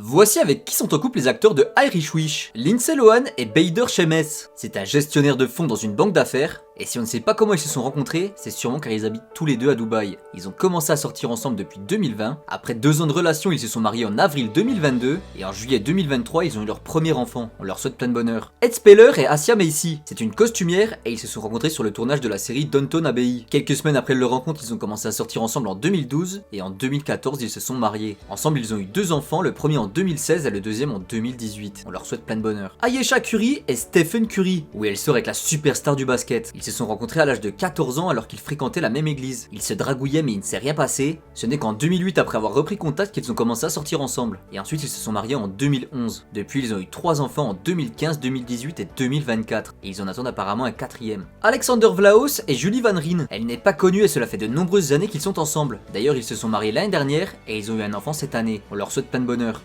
Voici avec qui sont en couple les acteurs de Irish Wish, Lindsay Lohan et Bader Shemes. C'est un gestionnaire de fonds dans une banque d'affaires, et si on ne sait pas comment ils se sont rencontrés, c'est sûrement car ils habitent tous les deux à Dubaï. Ils ont commencé à sortir ensemble depuis 2020, après 2 ans de relation ils se sont mariés en avril 2022, et en juillet 2023 ils ont eu leur premier enfant, on leur souhaite plein de bonheur. Ed Speller et Asia Macy, c'est une costumière et ils se sont rencontrés sur le tournage de la série Downton Abbey. Quelques semaines après leur rencontre ils ont commencé à sortir ensemble en 2012, et en 2014 ils se sont mariés. Ensemble ils ont eu 2 enfants, le premier en 2016 et le deuxième en 2018. On leur souhaite plein de bonheur. Ayesha Curry et Stephen Curry. Oui, elle sort avec la superstar du basket. Ils se sont rencontrés à l'âge de 14 ans alors qu'ils fréquentaient la même église. Ils se dragouillaient mais il ne s'est rien passé. Ce n'est qu'en 2008 après avoir repris contact qu'ils ont commencé à sortir ensemble. Et ensuite ils se sont mariés en 2011. Depuis ils ont eu 3 enfants en 2015, 2018 et 2024. Et ils en attendent apparemment un 4e. Alexander Vlahos et Julie Van Ryn. Elle n'est pas connue et cela fait de nombreuses années qu'ils sont ensemble. D'ailleurs ils se sont mariés l'année dernière et ils ont eu un enfant cette année. On leur souhaite plein de bonheur.